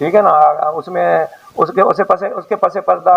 ٹھیک ہے نا. اس میں اس کے پس پردہ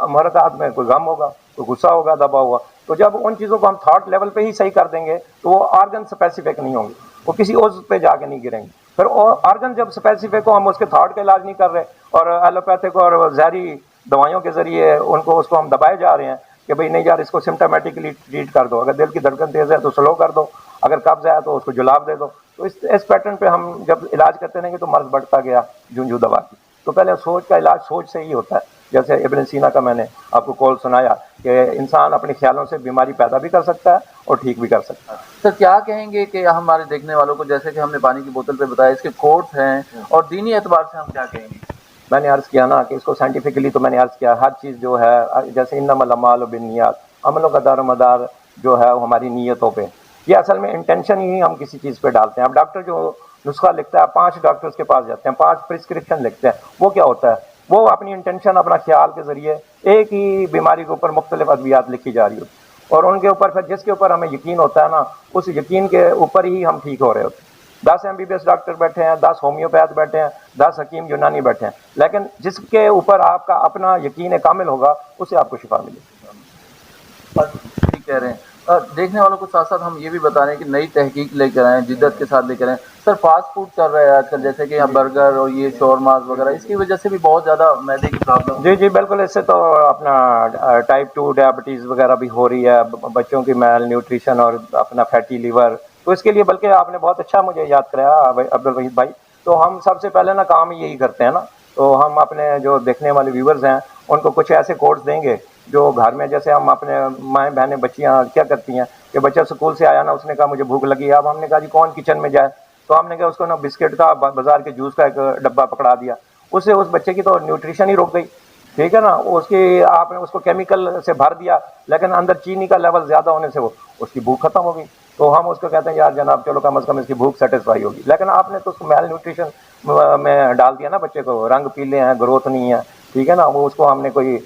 محرکات میں کوئی غم ہوگا, کوئی غصہ ہوگا دبا ہوا. تو جب ان چیزوں کو ہم تھاٹ لیول پہ ہی صحیح کر دیں گے تو وہ آرگن اسپیسیفک نہیں ہوں گے, وہ کسی عضو پہ جا کے نہیں گریں گے. پھر آرگن جب اسپیسیفک ہو, ہم اس کے تھاٹ کا علاج نہیں کر رہے اور ایلوپیتھک اور زہری دوائیوں کے ذریعے اس کو ہم دبائے جا رہے ہیں کہ بھئی نہیں یار اس کو سمٹمیٹکلی ٹریٹ کر دو, اگر دل کی دھڑکن تیز ہے تو سلو کر دو, اگر قبض ہے تو اس کو جلاب دے دو. تو اس پیٹرن پہ ہم جب علاج کرتے رہیں گے تو مرض بڑھتا گیا جوں دوا کی. تو پہلے سوچ کا علاج سوچ سے ہی ہوتا ہے. جیسے ابن سینا کا میں نے آپ کو قول سنایا کہ انسان اپنے خیالوں سے بیماری پیدا بھی کر سکتا ہے اور ٹھیک بھی کر سکتا ہے. سر کیا کہیں گے کہ ہمارے دیکھنے والوں کو, جیسے کہ ہم نے پانی کی بوتل پہ بتایا اس کے کورس ہیں, اور دینی اعتبار سے ہم کیا کہیں گے؟ میں نے عرض کیا نا کہ اس کو سائنٹیفکلی تو میں نے عرض کیا ہر چیز جو ہے جیسے انما الاعمال بالنیات, عملوں کا دار و مدار جو ہے ہماری نیتوں پہ. یہ اصل میں انٹینشن ہی ہم کسی چیز پہ ڈالتے ہیں. اب ڈاکٹر جو نسخہ لکھتا ہے 5 ڈاکٹرز کے پاس جاتے ہیں, 5 پرسکرپشن لکھتے ہیں, وہ کیا ہوتا ہے؟ وہ اپنی انٹینشن اپنا خیال کے ذریعے ایک ہی بیماری کے اوپر مختلف ادویات لکھی جا رہی ہوتی اور ان کے اوپر پھر جس کے اوپر ہمیں یقین ہوتا ہے نا اس یقین کے اوپر ہی ہم ٹھیک ہو رہے ہوتے ہیں. 10 MBBS ڈاکٹر بیٹھے ہیں, 10 ہومیوپیتھ بیٹھے ہیں, 10 حکیم یونانی بیٹھے ہیں, لیکن جس کے اوپر آپ کا اپنا یقین کامل ہوگا اسے آپ کو شفا ملے گی. ٹھیک کہہ رہے ہیں. دیکھنے والوں کو ساتھ ساتھ ہم یہ بھی بتا رہے ہیں کہ نئی تحقیق لے کر آئیں, جدت کے ساتھ لے کر آئیں. سر فاسٹ فوڈ چل رہا ہے آج کل, جیسے کہ برگر اور یہ شورماز وغیرہ, اس کی وجہ سے بھی بہت زیادہ معدے کی پرابلم. جی بالکل, اس سے تو اپنا ٹائپ 2 ڈائبٹیز وغیرہ بھی ہو رہی ہے, بچوں کی میل نیوٹریشن اور اپنا فیٹی لیور. تو اس کے لیے بلکہ آپ نے بہت اچھا مجھے یاد کرایا عبدالوحید بھائی. تو ہم سب سے پہلے نا کام یہی کرتے ہیں نا, تو ہم اپنے جو دیکھنے والے ویورز ہیں ان کو کچھ ایسے کورس دیں گے جو گھر میں, جیسے ہم اپنے مائیں بہنیں بچیاں کیا کرتی ہیں کہ بچہ اسکول سے آیا نا, اس نے کہا مجھے بھوک لگی ہے. اب ہم نے کہا جی کون کچن میں جائے, تو ہم نے کہا اس کو نا بسکٹ کا بازار کے جوس کا ایک ڈبہ پکڑا دیا. اس سے اس بچے کی تو نیوٹریشن ہی رک گئی. ٹھیک ہے نا, اس کی آپ نے اس کو کیمیکل سے بھر دیا لیکن اندر چینی کا لیول زیادہ ہونے سے وہ اس کی بھوک ختم ہو گئی. تو ہم اس کو کہتے ہیں یار جناب چلو کم از کم اس کی بھوک سیٹسفائی ہوگی, لیکن آپ نے تو اس کو میل نیوٹریشن میں ڈال دیا نا بچے کو, رنگ پیلے ہیں, گروتھ نہیں ہے. ٹھیک ہے نا, وہ اس کو ہم نے کوئی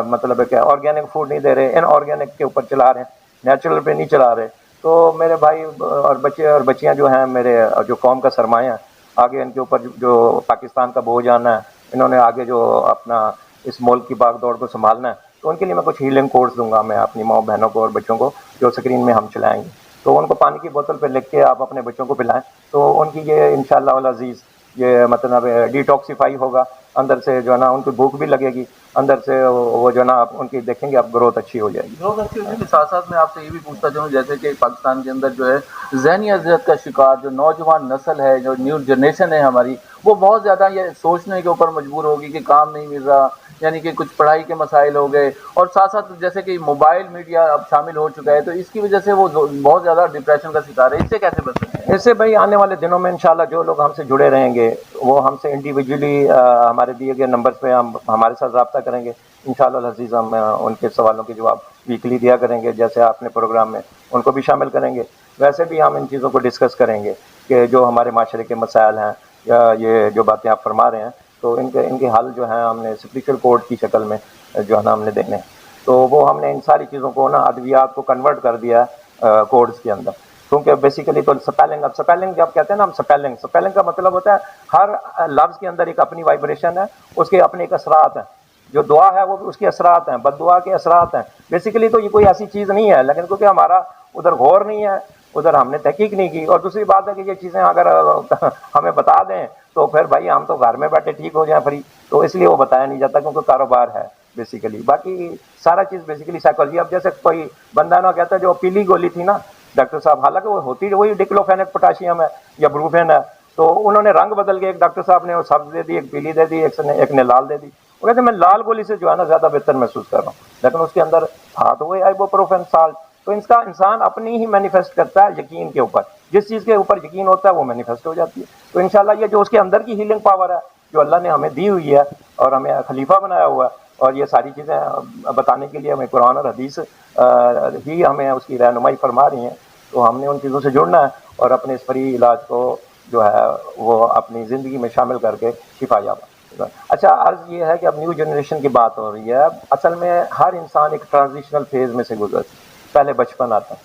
مطلب ہے کہ آرگینک فوڈ نہیں دے رہے, ان آرگینک کے اوپر چلا رہے ہیں, نیچرل پہ نہیں چلا رہے. تو میرے بھائی اور بچے اور بچیاں جو ہیں میرے جو قوم کا سرمایہ ہیں, آگے ان کے اوپر جو پاکستان کا بوجھ آنا ہے, انہوں نے آگے جو اپنا اس ملک کی باغ دوڑ کو سنبھالنا ہے, تو ان کے لیے میں کچھ ہیلنگ کورس دوں گا میں اپنی ماں بہنوں کو اور بچوں کو, جو اسکرین میں ہم چلائیں گے. تو ان کو پانی کی بوتل پہ لکھ کے آپ اپنے بچوں کو پلائیں, تو ان کی یہ انشاءاللہ العزیز یہ مطلب ڈیٹاکسیفائی ہوگا اندر سے, جو ہے نا ان کی بھوک بھی لگے گی اندر سے, وہ جو ہے نا آپ ان کی دیکھیں گے آپ گروتھ اچھی ہو جائے گی. گروتھ اچھی ہو جائے گی. ساتھ ساتھ میں آپ سے یہ بھی پوچھتا چاہوں, جیسے کہ پاکستان کے اندر جو ہے ذہنی اذیت کا شکار جو نوجوان نسل ہے, جو نیو جنریشن ہے ہماری, وہ بہت زیادہ یہ سوچنے کے اوپر مجبور ہوگی کہ کام نہیں مل رہا, یعنی کہ کچھ پڑھائی کے مسائل ہو گئے, اور ساتھ ساتھ جیسے کہ موبائل میڈیا اب شامل ہو چکا ہے, تو اس کی وجہ سے وہ بہت زیادہ ڈپریشن کا شکار ہے. اس سے کیسے بچ سکتے ہیں؟ اس سے بھائی آنے والے دنوں میں انشاءاللہ جو لوگ ہم سے جڑے رہیں گے وہ ہم سے انڈیویجولی ہمارے دیے گئے نمبر پہ ہم ہمارے ساتھ رابطہ کریں گے. انشاءاللہ العزیز ہم ان کے سوالوں کے جواب ویکلی دیا کریں گے, جیسے آپ نے پروگرام میں ان کو بھی شامل کریں گے. ویسے بھی ہم ان چیزوں کو ڈسکس کریں گے کہ جو ہمارے معاشرے کے مسائل ہیں یا یہ جو باتیں آپ فرما رہے ہیں, تو ان کے حل جو ہیں ہم نے اسپریچل کوڈ کی شکل میں جو ہے نا ہم نے دینے ہیں. تو وہ ہم نے ان ساری چیزوں کو نا ادویات کو کنورٹ کر دیا کوڈز کے اندر, کیونکہ بیسیکلی تو سپیلنگ جب کہتے ہیں نا ہم سپیلنگ کا مطلب ہوتا ہے ہر لفظ کے اندر ایک اپنی وائبریشن ہے, اس کے اپنے ایک اثرات ہیں. جو دعا ہے وہ بھی اس کے اثرات ہیں, بد دعا کے اثرات ہیں. بیسیکلی تو یہ کوئی ایسی چیز نہیں ہے, لیکن کیونکہ ہمارا ادھر غور نہیں ہے, ادھر ہم نے تحقیق نہیں کی. اور دوسری بات ہے کہ یہ چیزیں اگر ہمیں بتا دیں تو پھر بھائی ہم تو گھر میں بیٹھے ٹھیک ہو جائیں فری, تو اس لیے وہ بتایا نہیں جاتا کیونکہ کاروبار ہے بیسیکلی. باقی سارا چیز بیسیکلی سائیکالوجی. اب جیسے کوئی بندہ نا کہتا ہے جو پیلی گولی تھی نا ڈاکٹر صاحب, حالانکہ وہ ہوتی وہی ڈکلوفینک پوٹاشیم ہے یا بروفین ہے, تو انہوں نے رنگ بدل کے ایک ڈاکٹر صاحب نے وہ سبز دے دی, ایک پیلی دے دی, ایک نے لال دے دی. وہ کہتے ہیں میں لال گولی سے جو ہے نا زیادہ بہتر محسوس کر رہا ہوں, لیکن اس کے اندر تھا تو وہی آئبوپروفین سالٹ. تو اس کا انسان اپنی ہی مینیفیسٹ کرتا ہے یقین کے اوپر, جس چیز کے اوپر یقین ہوتا ہے وہ مینیفیسٹ ہو جاتی ہے. تو انشاءاللہ یہ جو اس کے اندر کی ہیلنگ پاور ہے جو اللہ نے ہمیں دی ہوئی ہے اور ہمیں خلیفہ بنایا ہوا ہے, اور یہ ساری چیزیں بتانے کے لیے ہمیں قرآن اور حدیث ہی ہمیں اس کی رہنمائی فرما رہی ہیں. تو ہم نے ان چیزوں سے جڑنا ہے اور اپنے اس فری علاج کو جو ہے وہ اپنی زندگی میں شامل کر کے شفا یاب. اچھا, عرض یہ ہے کہ اب نیو جنریشن کی بات ہو رہی ہے. اصل میں ہر انسان ایک ٹرانزیشنل فیز میں سے گزرتا ہے. پہلے بچپن آتا ہے,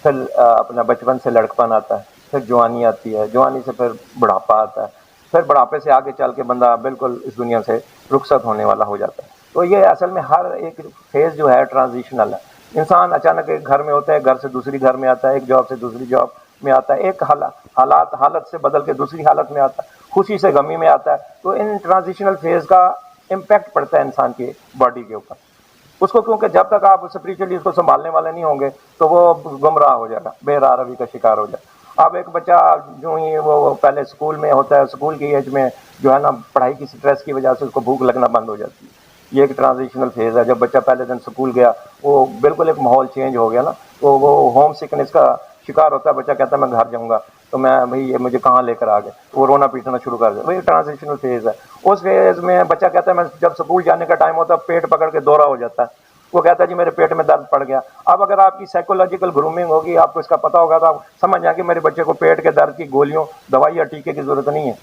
پھر اپنا بچپن سے لڑکپن آتا ہے, پھر جوانی آتی ہے, جوانی سے پھر بڑھاپا آتا ہے, پھر بڑھاپے سے آگے چل کے بندہ بالکل اس دنیا سے رخصت ہونے والا ہو جاتا ہے. تو یہ اصل میں ہر ایک فیز جو ہے ٹرانزیشنل ہے. انسان اچانک ایک گھر میں ہوتا ہے, گھر سے دوسری گھر میں آتا ہے, ایک جاب سے دوسری جاب میں آتا ہے, ایک حالت سے بدل کے دوسری حالت میں آتا ہے, خوشی سے غمی میں آتا ہے. تو ان ٹرانزیشنل فیز کا امپیکٹ پڑتا ہے انسان کی باڈی کے اوپر. اس کو کیونکہ جب تک آپ اسپریچولی اس کو سنبھالنے والے نہیں ہوں گے تو وہ گمراہ ہو جائے گا, بے راہ روی کا شکار ہو جائے گا. اب ایک بچہ جو ہی وہ پہلے اسکول میں ہوتا ہے, اسکول کی ایج میں جو ہے نا پڑھائی کی سٹریس کی وجہ سے اس کو بھوک لگنا بند ہو جاتی ہے. یہ ایک ٹرانزیشنل فیز ہے. جب بچہ پہلے دن اسکول گیا, وہ بالکل ایک ماحول چینج ہو گیا نا, تو وہ ہوم سکنس کا شکار ہوتا ہے. بچہ کہتا ہے میں گھر جاؤں گا, تو میں بھائی یہ مجھے کہاں لے کر آ گئے, وہ رونا پیٹنا شروع کر دیا. وہی ٹرانزیشنل فیز ہے. اس فیز میں بچہ کہتا ہے میں جب اسکول جانے کا ٹائم ہوتا ہے پیٹ پکڑ کے دورہ ہو جاتا ہے, وہ کہتا ہے جی میرے پیٹ میں درد پڑ گیا. اب اگر آپ کی سائیکولوجیکل گرومنگ ہوگی, آپ کو اس کا پتا ہوگا, تو آپ سمجھ جائیں کہ میرے بچے کو پیٹ کے درد کی گولیوں, دوائی یا ٹیکے کی ضرورت نہیں ہے.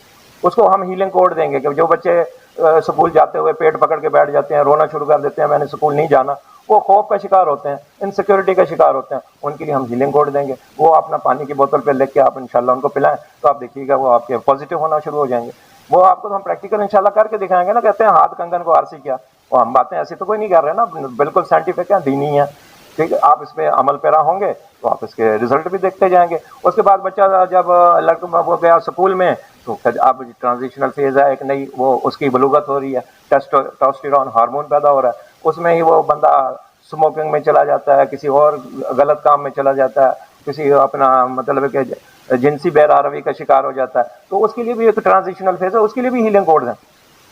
اس کو ہم ہیلنگ کوڈ دیں گے کہ جو بچے اسکول جاتے ہوئے پیٹ پکڑ کے بیٹھ جاتے ہیں, رونا شروع کر دیتے ہیں میں نے اسکول نہیں جانا, وہ خوف کا شکار ہوتے ہیں, انسیکیورٹی کا شکار ہوتے ہیں, ان کے لیے ہم ہیلنگ کوڈ دیں گے. وہ اپنا پانی کی بوتل پہ لکھ کے آپ انشاءاللہ ان کو پلائیں, تو آپ دیکھیے گا وہ آپ کے پازیٹیو ہونا شروع ہو جائیں گے. وہ آپ کو تو ہم پریکٹیکل انشاءاللہ کر کے دکھائیں گے نا. کہتے ہیں ہاتھ کنگن کو آرسی کیا, وہ ہم باتیں ایسی تو کوئی نہیں کر رہے نا, بالکل سائنٹیفک ہے, دینی ہے. ٹھیک ہے, آپ اس پہ عمل پیرا ہوں گے تو آپ اس کے رزلٹ بھی دیکھتے جائیں گے. اس کے بعد بچہ جب وہ گیا اسکول میں, تو اب ٹرانزیشنل فیز ہے, ایک نئی وہ اس کی بلوغت ہو رہی ہے, ٹیسٹوسٹیرون ہارمون پیدا ہو رہا ہے. اس میں ہی وہ بندہ اسموکنگ میں چلا جاتا ہے, کسی اور غلط کام میں چلا جاتا ہے, کسی اپنا مطلب کہ جنسی بے راہ روی کا شکار ہو جاتا ہے. تو اس کے لیے بھی ایک ٹرانزیشنل فیز ہے, اس کے لیے بھی ہیلنگ کوڈز ہیں.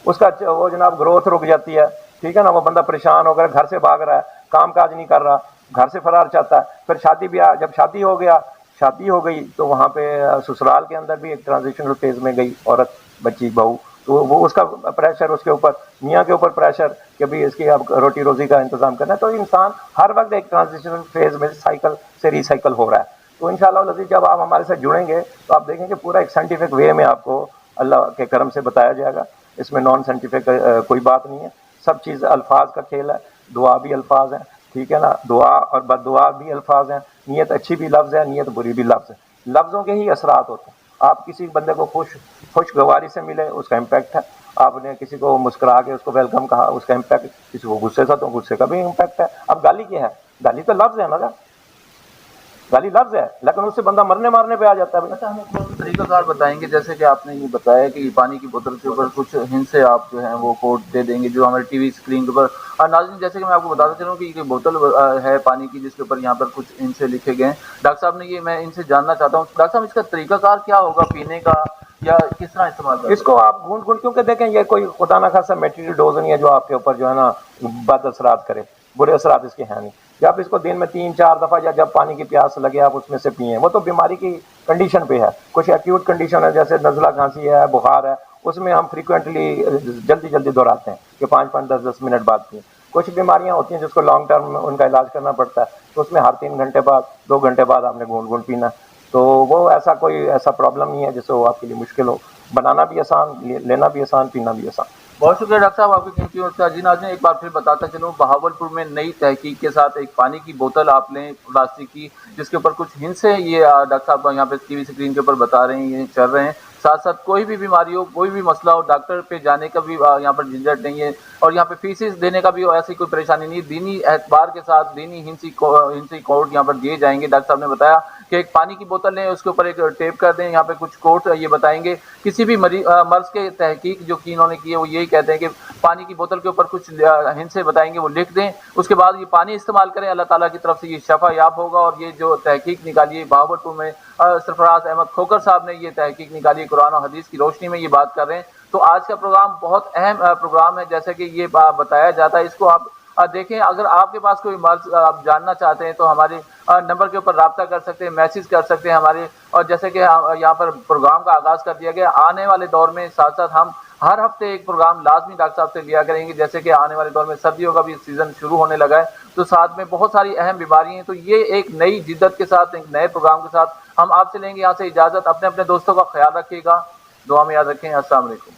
اس کا وہ جناب گروتھ رک جاتی ہے. ٹھیک ہے نا, وہ بندہ پریشان ہو کر گھر سے بھاگ رہا ہے, کام کاج نہیں کر رہا, گھر سے فرار چاہتا ہے. پھر شادی بیاہ, جب شادی ہو گئی تو وہاں پہ سسرال کے اندر بھی ایک ٹرانزیشنل فیز میں گئی عورت, بچی, بہو. تو وہ اس کا پریشر, اس کے اوپر میاں کے اوپر پریشر کہ بھی اس کی اب روٹی روزی کا انتظام کرنا ہے. تو انسان ہر وقت ایک ٹرانزیشنل فیز میں سائیکل سے ریسائیکل ہو رہا ہے. تو انشاءاللہ العزیز جب آپ ہمارے ساتھ جڑیں گے تو آپ دیکھیں کہ پورا ایک سائنٹیفک وے میں آپ کو اللہ کے کرم سے بتایا جائے گا. اس میں نان سائنٹیفک کوئی بات نہیں ہے. سب چیز الفاظ کا کھیل ہے. دعا بھی الفاظ ہیں, ٹھیک ہے نا, دعا اور بد دعا بھی الفاظ ہیں. نیت اچھی بھی لفظ ہے, نیت بری بھی لفظ ہے. لفظوں کے ہی اثرات ہوتے ہیں. آپ کسی بندے کو خوشگواری سے ملے, اس کا امپیکٹ ہے. آپ نے کسی کو مسکرا کے اس کو ویلکم کہا, اس کا امپیکٹ. کسی کو غصے تھا تو غصے کا بھی امپیکٹ ہے. اب گالی کیا ہے, گالی تو لفظ ہے نا, گالی لفظ ہے, لیکن اس سے بندہ مرنے مارنے پہ آ جاتا ہے. اچھا, ہمیں کون سا طریقہ کار بتائیں گے, جیسے کہ آپ نے یہ بتایا کہ پانی کی بوتل کے اوپر کچھ ہند سے آپ جو ہیں وہ کوڈ دے دیں گے جو ہمارے ٹی وی اسکرین کے اوپر. اور ناظرین جیسے کہ میں آپ کو بتاتا چلوں کہ یہ بوتل ہے پانی کی جس کے اوپر یہاں پر کچھ ہند سے لکھے گئے ہیں. ڈاکٹر صاحب نے یہ, میں ان سے جاننا چاہتا ہوں ڈاکٹر صاحب اس کا طریقہ کار کیا ہوگا پینے کا, یا کس طرح استعمال کریں؟ اس کو آپ گھونٹ گھونٹ, کیونکہ دیکھیں یہ کوئی خدا نہ خاصا میٹیریل ڈوز نہیں ہے جو آپ کے اوپر جو ہے نا بد اثرات کرے. برے اثرات اس کے ہیں نہیں. جب اس کو دن میں 3-4 دفعہ یا جب پانی کی پیاس لگے آپ اس میں سے پئیں. وہ تو بیماری کی کنڈیشن پہ ہے. کچھ ایکیوٹ کنڈیشن ہے جیسے نزلہ کھانسی ہے, بخار ہے, اس میں ہم فریکوینٹلی جلدی دہراتے ہیں کہ 5-5 10-10 منٹ بعد پئیں. کچھ بیماریاں ہوتی ہیں جس کو لانگ ٹرم ان کا علاج کرنا پڑتا ہے, تو اس میں ہر 3 گھنٹے بعد 2 گھنٹے بعد آپ نے گھونٹ گھونٹ پینا. تو وہ ایسا پرابلم نہیں ہے جس سے وہ آپ کے لیے مشکل ہو. بنانا بھی آسان, لینا بھی آسان, پینا بھی آسان. بہت شکریہ ڈاکٹر صاحب آپ کی قیمتی وقت کا. جی ناظرین, ایک بار پھر بتاتا چلوں, بہاولپور میں نئی تحقیق کے ساتھ ایک پانی کی بوتل آپ لیں پلاسٹک کی, جس کے اوپر کچھ ہنس ہیں. یہ ڈاکٹر صاحب یہاں پہ ٹی وی اسکرین کے اوپر بتا رہے ہیں, یہ چل رہے ہیں. ساتھ ساتھ کوئی بھی بیماری ہو, کوئی بھی مسئلہ ہو, ڈاکٹر پہ جانے کا بھی یہاں پر جھنجھٹ نہیں ہے, اور یہاں پہ فیسز دینے کا بھی ایسی کوئی پریشانی نہیں ہے. دینی اعتبار کے ساتھ دینی ہنسی کوڈ یہاں پر دیے جائیں گے. ڈاکٹر صاحب نے بتایا کہ ایک پانی کی بوتل لیں, اس کے اوپر ایک ٹیپ کر دیں, یہاں پہ کچھ کوڈ یہ بتائیں گے. کسی بھی مرض کے تحقیق جو کی انہوں نے کی ہے وہ یہی کہتے ہیں کہ پانی کی بوتل کے اوپر کچھ ہنسے بتائیں گے, وہ لکھ دیں. اس کے بعد یہ پانی استعمال کریں, اللہ تعالیٰ کی طرف سے یہ شفا یاب ہوگا. اور یہ جو تحقیق نکالی ہے بہاولپور میں, سرفراز احمد کھوکر صاحب نے یہ تحقیق نکالی, قرآن و حدیث کی روشنی میں یہ بات کر رہے ہیں. تو آج کا پروگرام بہت اہم پروگرام ہے, جیسے کہ یہ بتایا جاتا ہے. اس کو آپ دیکھیں, اگر آپ کے پاس کوئی مرض آپ جاننا چاہتے ہیں تو ہمارے نمبر کے اوپر رابطہ کر سکتے ہیں, میسج کر سکتے ہیں ہمارے. اور جیسے کہ یہاں پر پروگرام کا آغاز کر دیا گیا, آنے والے دور میں ساتھ ساتھ ہم ہر ہفتے ایک پروگرام لازمی ڈاکٹر صاحب سے لیا کریں گے. جیسے کہ آنے والے دور میں سردیوں کا بھی سیزن شروع ہونے لگا ہے, تو ساتھ میں بہت ساری اہم بیماریاں ہیں. تو یہ ایک نئی جدت کے ساتھ, ایک نئے پروگرام کے ساتھ ہم آپ سے لیں گے یہاں سے اجازت. اپنے دوستوں کا خیال رکھیے گا, دعا میں یاد رکھیں. السلام علیکم.